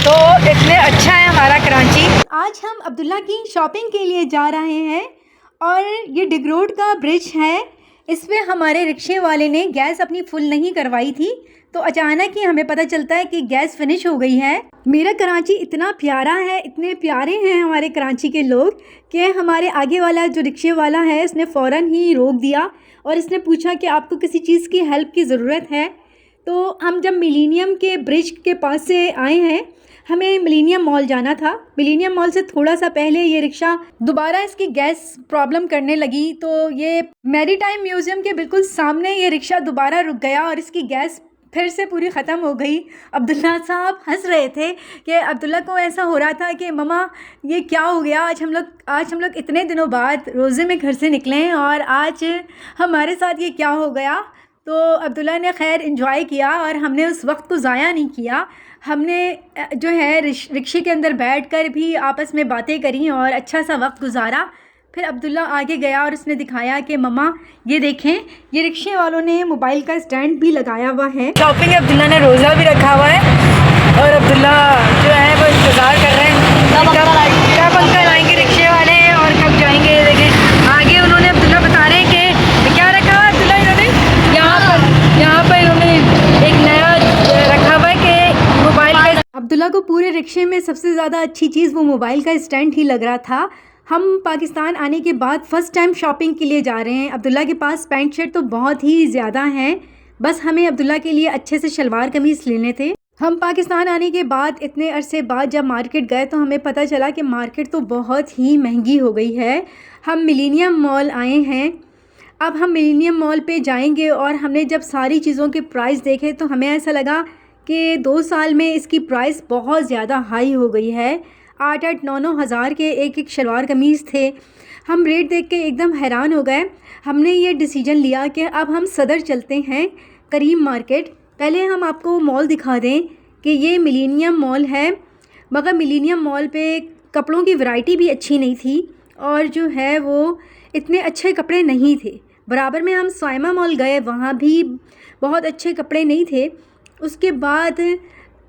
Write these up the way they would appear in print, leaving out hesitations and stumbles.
तो इतने अच्छा है हमारा कराची। आज हम अब्दुल्ला की शॉपिंग के लिए जा रहे हैं और ये डिग रोड का ब्रिज है। इस पर हमारे रिक्शे वाले ने गैस अपनी फुल नहीं करवाई थी, तो अचानक ही हमें पता चलता है कि गैस फिनिश हो गई है। मेरा कराची इतना प्यारा है, इतने प्यारे हैं हमारे कराची के लोग कि हमारे आगे वाला जो रिक्शे वाला है उसने फ़ौरन ही रोक दिया और इसने पूछा कि आपको किसी चीज़ की हेल्प की ज़रूरत है। तो हम जब मिलेनियम के ब्रिज के पास से आए हैं, हमें मिलेनियम मॉल जाना था। मिलेनियम मॉल से थोड़ा सा पहले ये रिक्शा दोबारा इसकी गैस प्रॉब्लम करने लगी, तो ये मैरीटाइम म्यूज़ियम के बिल्कुल सामने ये रिक्शा दोबारा रुक गया और इसकी गैस फिर से पूरी ख़त्म हो गई। अब्दुल्ला साहब हंस रहे थे कि अब्दुल्ला को ऐसा हो रहा था कि मम्मा ये क्या हो गया, आज हम लोग इतने दिनों बाद रोज़े में घर से निकले हैं और आज हमारे साथ ये क्या हो गया। तो अब्दुल्ला ने खैर एंजॉय किया और हमने उस वक्त को ज़ाया नहीं किया। हमने जो है रिक्शे के अंदर बैठकर भी आपस में बातें करी और अच्छा सा वक्त गुजारा। फिर अब्दुल्ला आगे गया और उसने दिखाया कि मम्मा ये देखें, ये रिक्शे वालों ने मोबाइल का स्टैंड भी लगाया हुआ है। शॉपिंग अब्दुल्ला ने रोज़ा भी रखा हुआ है और अब्दुल्ला जो है वो इंतज़ार कर रहे हैं कब अंकल आएंगे रिक्शे वाले और कब जाएंगे। देखें आगे उन्होंने अब्दुल्ला बता रहे हैं कि क्या रखा हुआ अब्दुल्ला इन्होंने यहाँ पर इन्होंने एक नया रखा हुआ है कि मोबाइल का। अब्दुल्ला को पूरे रिक्शे में सबसे ज़्यादा अच्छी चीज़ वो मोबाइल का स्टैंड ही लग रहा था। हम पाकिस्तान आने के बाद फ़र्स्ट टाइम शॉपिंग के लिए जा रहे हैं। अब्दुल्ला के पास पैंट शर्ट तो बहुत ही ज़्यादा हैं, बस हमें अब्दुल्ला के लिए अच्छे से शलवार कमीज़ लेने थे। हम पाकिस्तान आने के बाद इतने अरसे बाद जब मार्केट गए तो हमें पता चला कि मार्केट तो बहुत ही महंगी हो गई है। हम मिलेनियम मॉल आए हैं, अब हम मिलेनियम मॉल पे जाएंगे और हमने जब सारी चीज़ों के प्राइस देखे तो हमें ऐसा लगा कि 2 साल में इसकी प्राइस बहुत ज़्यादा हाई हो गई है। 8-9 हज़ार के एक शलवार कमीज़ थे। हम रेट देख के एकदम हैरान हो गए। हमने ये डिसीजन लिया कि अब हम सदर चलते हैं, करीम मार्केट। पहले हम आपको मॉल दिखा दें कि ये मिलेनियम मॉल है, मगर मिलेनियम मॉल पे कपड़ों की वैरायटी भी अच्छी नहीं थी और जो है वो इतने अच्छे कपड़े नहीं थे। बराबर में हम साइमा मॉल गए, वहाँ भी बहुत अच्छे कपड़े नहीं थे। उसके बाद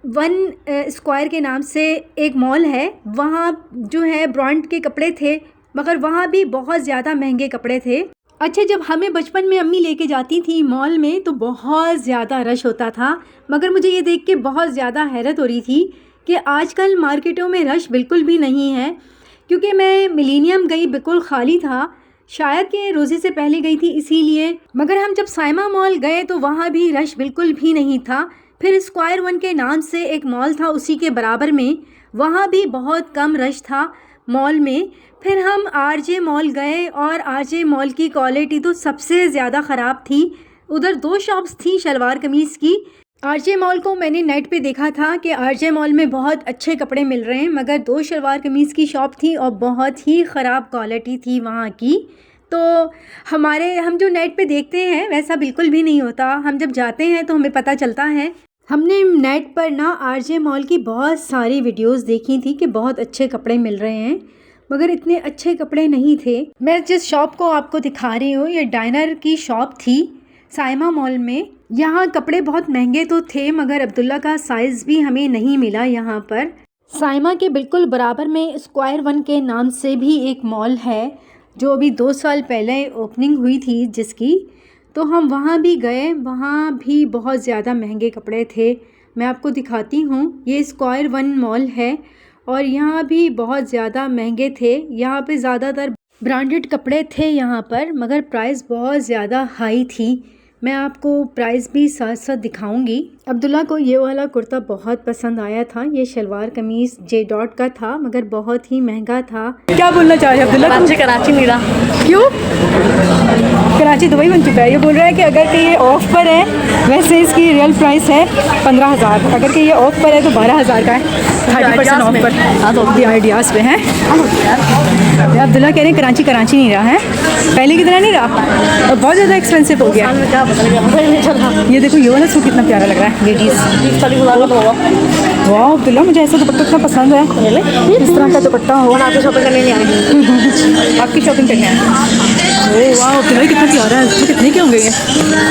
1 स्क्वायर के नाम से एक मॉल है, वहाँ जो है ब्रांड के कपड़े थे, मगर वहाँ भी बहुत ज़्यादा महंगे कपड़े थे। अच्छा, जब हमें बचपन में अम्मी लेके जाती थी मॉल में तो बहुत ज़्यादा रश होता था, मगर मुझे ये देख के बहुत ज़्यादा हैरत हो रही थी कि आजकल मार्केटों में रश बिल्कुल भी नहीं है। क्योंकि मैं मिलेनियम गई बिल्कुल ख़ाली था, शायद कि रोज़े से पहले गई थी इसीलिए। मगर हम जब साइमा मॉल गए तो वहाँ भी रश बिल्कुल भी नहीं था। फिर स्क्वायर 1 के नाम से एक मॉल था उसी के बराबर में, वहाँ भी बहुत कम रश था मॉल में। फिर हम आरजे मॉल गए और आरजे मॉल की क्वालिटी तो सबसे ज़्यादा ख़राब थी। उधर 2 शॉप्स थी शलवार कमीज़ की। आरजे मॉल को मैंने नेट पे देखा था कि आरजे मॉल में बहुत अच्छे कपड़े मिल रहे हैं, मगर 2 शलवार कमीज़ की शॉप थी और बहुत ही ख़राब क्वालिटी थी वहाँ की। तो हम जो नेट पे देखते हैं वैसा बिल्कुल भी नहीं होता, हम जब जाते हैं तो हमें पता चलता है। हमने नेट पर ना आरजे मॉल की बहुत सारी वीडियोस देखी थी कि बहुत अच्छे कपड़े मिल रहे हैं, मगर इतने अच्छे कपड़े नहीं थे। मैं जिस शॉप को आपको दिखा रही हूँ ये डाइनर की शॉप थी साइमा मॉल में। यहाँ कपड़े बहुत महंगे तो थे, मगर अब्दुल्ला का साइज़ भी हमें नहीं मिला यहाँ पर। साइमा के बिल्कुल बराबर में स्क्वायर 1 के नाम से भी एक मॉल है जो अभी 2 साल पहले ओपनिंग हुई थी जिसकी, तो हम वहाँ भी गए, वहाँ भी बहुत ज़्यादा महंगे कपड़े थे। मैं आपको दिखाती हूँ, ये स्क्वायर 1 मॉल है और यहाँ भी बहुत ज़्यादा महंगे थे। यहाँ पे ज़्यादातर ब्रांडेड कपड़े थे यहाँ पर, मगर प्राइस बहुत ज़्यादा हाई थी। मैं आपको प्राइस भी साथ साथ दिखाऊंगी। अब्दुल्ला को ये वाला कुर्ता बहुत पसंद आया था, ये शलवार कमीज़ जे डॉट का था, मगर बहुत ही महंगा था। क्या बोलना चाह रहे हैं अब्दुल्ला? कराची नहीं रहा। क्यों? कराची दुबई बन चुका है। ये बोल रहा है कि अगर कि ये ऑफ पर है, वैसे इसकी रियल प्राइस है 15,000, अगर कि ये ऑफ पर है तो 12,000 का है, 30% ऑफ पर। हाँ, तो आइडियाज़ पे हैं। अब्दुल्ला कह रहे हैं कराची नहीं रहा है, पहले की तरह नहीं रहा और बहुत ज़्यादा एक्सपेंसिव हो गया। ये देखो ये वाला सूट कितना प्यारा लग रहा है, लेडीज़। वाह अब्दुल्ला, मुझे ऐसा दुपट्टा इतना पसंद है, इस तरह का दुपट्टा हो। आपकी शॉपिंग करने नहीं आए। आपकी शॉपिंग करने आए। वाह अब्दुल्ला कितना प्यारा है, इसमें कितने के होंगे ये?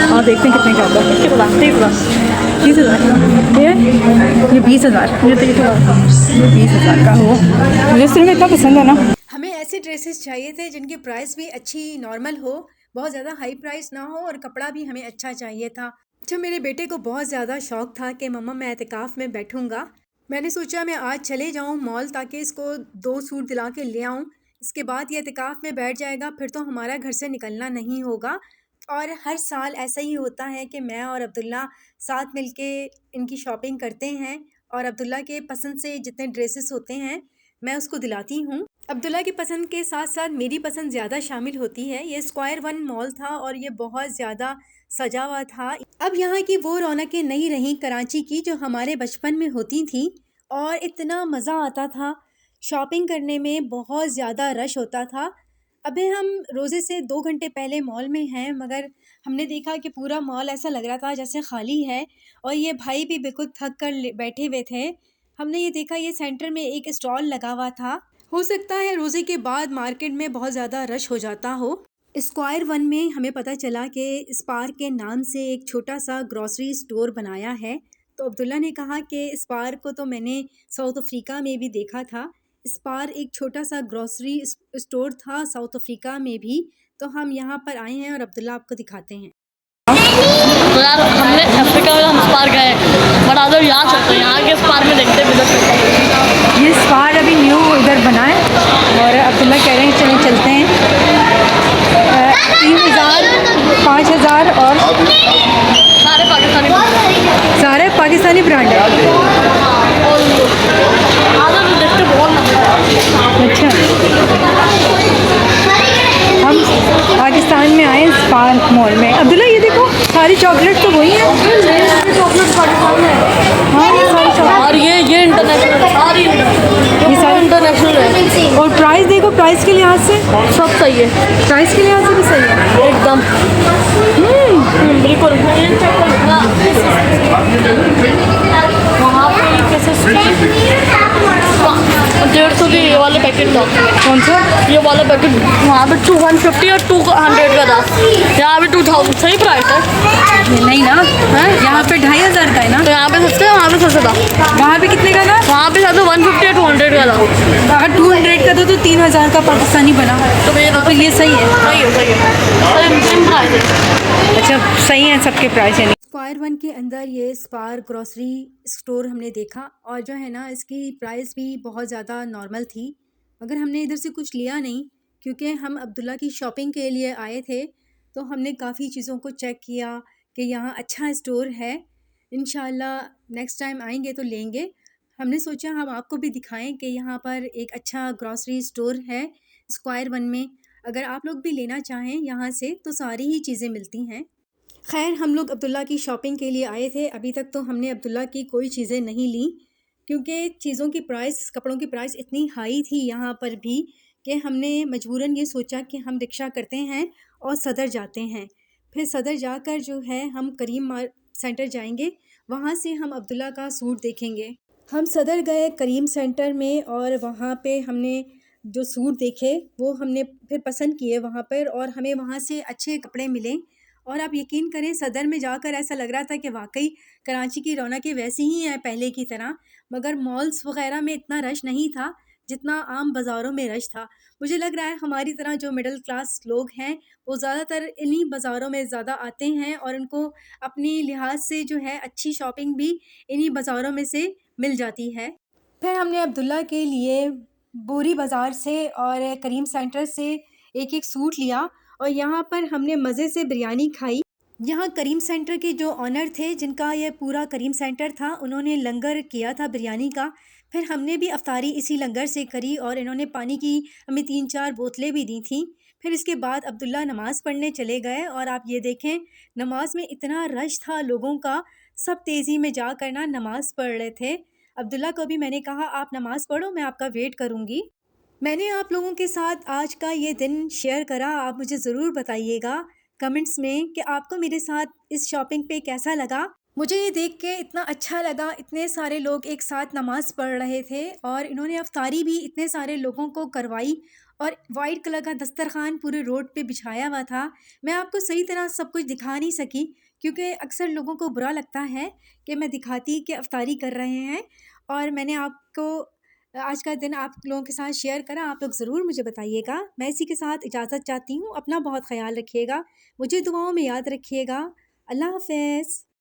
हाँ देखते हैं कितने का होगा। 30,000 ये 20,000 ये 30,000 ये 20,000 का हो। मुझे सिर्फ इतना पसंद है ना। हमें ऐसे ड्रेसेस चाहिए थे जिनकी प्राइस भी अच्छी नॉर्मल हो, बहुत ज़्यादा हाई प्राइस ना हो, और कपड़ा भी हमें अच्छा चाहिए था। अच्छा, मेरे बेटे को बहुत ज़्यादा शौक था कि मम्मा मैं एतिकाफ़ में बैठूंगा। मैंने सोचा मैं आज चले जाऊं मॉल ताकि इसको 2 सूट दिला के ले आऊं। इसके बाद ये एतिकाफ़ में बैठ जाएगा, फिर तो हमारा घर से निकलना नहीं होगा। और हर साल ऐसा ही होता है कि मैं और अब्दुल्ला साथ मिलके इनकी शॉपिंग करते हैं, और अब्दुल्ला के पसंद से जितने ड्रेसेस होते हैं मैं उसको दिलाती हूँ। अब्दुल्ला की पसंद के साथ साथ मेरी पसंद ज़्यादा शामिल होती है। ये स्क्वायर 1 मॉल था और ये बहुत ज़्यादा सजा हुआ था। अब यहाँ की वो रौनकें नहीं रहीं कराची की जो हमारे बचपन में होती थी, और इतना मज़ा आता था शॉपिंग करने में, बहुत ज़्यादा रश होता था। अभी हम रोज़े से 2 घंटे पहले मॉल में हैं, मगर हमने देखा कि पूरा मॉल ऐसा लग रहा था जैसे खाली है, और ये भाई भी बिल्कुल थक कर बैठे हुए थे। हमने ये देखा ये सेंटर में एक स्टॉल लगा हुआ था। हो सकता है रोज़े के बाद मार्केट में बहुत ज़्यादा रश हो जाता हो। स्क्वायर 1 में हमें पता चला कि स्पार के नाम से एक छोटा सा ग्रॉसरी स्टोर बनाया है। तो अब्दुल्ला ने कहा कि स्पार को तो मैंने साउथ अफ्रीका में भी देखा था। स्पार एक छोटा सा ग्रॉसरी स्टोर था साउथ अफ्रीका में भी। तो हम यहाँ पर आए हैं और अब्दुल्ला आपको दिखाते हैं। तो यार हमने अफ्रीका में हम स्पार गए, बट अगर यहाँ चलते हैं, यहाँ के स्पार में देखते हैं। ये स्पार अभी न्यू इधर बना है, और अब्दुल्ला कह रहे हैं चलें चलते हैं। 3,000 5,000 और सारे पाकिस्तानी सारे पाकिस्तानी ब्रांड ब्रांड है। आधा तो देखते बहुत लंबे। अच्छा, हम पाकिस्तान में आए स्पार मॉल में। अब्दुल्ला ये देखो सारी चॉकलेट तो वही है। चॉकलेट पाकिस्तान में है। हाँ ये सारी चॉकलेट, और ये इंटरनेशनल है, सारी ये सारी इंटरनेशनल है। और प्राइस देखो, प्राइस के लिहाज से सब सही है, प्राइस के लिहाज से भी सही है एकदम बिल्कुल। वहाँ पे कैसे 150 की ये वाले पैकेट था। कौन सा? ये वाला पैकेट वहाँ पे 150 और 200 का था, यहाँ पे 2000। सही प्राइस है। नहीं ना, यहाँ पे 2,500 का है ना। तो यहाँ पे सस्ता है, वहाँ पे सस्ता था। वहाँ पे कितने का था? वहाँ पे शायद 150 या 200 का था। अगर 200 का था तो 3,000 का पाकिस्तानी बना। तो ये सही है। सही है, सही है, सेम प्राइस है। अच्छा, सही है सबके प्राइस यानी। स्क्वायर 1 के अंदर ये स्पार ग्रॉसरी स्टोर हमने देखा, और जो है ना इसकी प्राइस भी बहुत ज़्यादा नॉर्मल थी, मगर हमने इधर से कुछ लिया नहीं क्योंकि हम अब्दुल्ला की शॉपिंग के लिए आए थे। तो हमने काफ़ी चीज़ों को चेक किया कि यहाँ अच्छा स्टोर है। इंशाल्लाह नेक्स्ट टाइम आएंगे तो लेंगे। हमने सोचा हम आपको भी दिखाएं कि यहाँ पर एक अच्छा ग्रॉसरी स्टोर है स्क्वायर 1 में। अगर आप लोग भी लेना चाहें यहाँ से तो सारी ही चीज़ें मिलती हैं। खैर, हम लोग अब्दुल्ला की शॉपिंग के लिए आए थे। अभी तक तो हमने अब्दुल्ला की कोई चीज़ें नहीं ली क्योंकि चीज़ों की प्राइस, कपड़ों की प्राइस इतनी हाई थी यहाँ पर भी कि हमने मजबूरन ये सोचा कि हम रिक्शा करते हैं और सदर जाते हैं। फिर सदर जाकर जो है हम करीम सेंटर जाएंगे, वहाँ से हम अब्दुल्ला का सूट देखेंगे। हम सदर गए करीम सेंटर में, और वहाँ पे हमने जो सूट देखे वो हमने फिर पसंद किए वहाँ पर, और हमें वहाँ से अच्छे कपड़े मिले। और आप यकीन करें सदर में जाकर ऐसा लग रहा था कि वाकई कराची की रौनकें वैसी ही हैं पहले की तरह, मगर मॉल्स वगैरह में इतना रश नहीं था जितना आम बाज़ारों में रश था। मुझे लग रहा है हमारी तरह जो मिडिल क्लास लोग हैं वो ज़्यादातर इन्हीं बाज़ारों में ज़्यादा आते हैं, और उनको अपनी लिहाज से जो है अच्छी शॉपिंग भी इन्हीं बाज़ारों में से मिल जाती है। फिर हमने अब्दुल्ला के लिए बोरी बाज़ार से और करीम सेंटर से एक एक सूट लिया, और यहाँ पर हमने मज़े से बिरयानी खाई। यहाँ करीम सेंटर के जो ऑनर थे, जिनका ये पूरा करीम सेंटर था, उन्होंने लंगर किया था बिरयानी का। फिर हमने भी अफ्तारी इसी लंगर से करी, और इन्होंने पानी की हमें 3-4 बोतलें भी दी थी। फिर इसके बाद अब्दुल्ला नमाज़ पढ़ने चले गए, और आप ये देखें नमाज में इतना रश था लोगों का, सब तेज़ी में जा कर ना नमाज़ पढ़ रहे थे। अब्दुल्ला को भी मैंने कहा आप नमाज़ पढ़ो, मैं आपका वेट करूँगी। मैंने आप लोगों के साथ आज का ये दिन शेयर करा। आप मुझे ज़रूर बताइएगा कमेंट्स में कि आपको मेरे साथ इस शॉपिंग पे कैसा लगा। मुझे ये देख के इतना अच्छा लगा, इतने सारे लोग एक साथ नमाज़ पढ़ रहे थे, और इन्होंने अफ्तारी भी इतने सारे लोगों को करवाई, और वाइट कलर का दस्तरखान पूरे रोड पे बिछाया हुआ था। मैं आपको सही तरह सब कुछ दिखा नहीं सकी क्योंकि अक्सर लोगों को बुरा लगता है कि मैं दिखाती कि अफ्तारी कर रहे हैं, और मैंने आपको आज का दिन आप लोगों के साथ शेयर करा। आप लोग ज़रूर मुझे बताइएगा। मैं इसी के साथ इजाज़त चाहती हूँ। अपना बहुत ख़याल रखिएगा, मुझे दुआओं में याद रखिएगा। अल्लाह हाफ़िज़।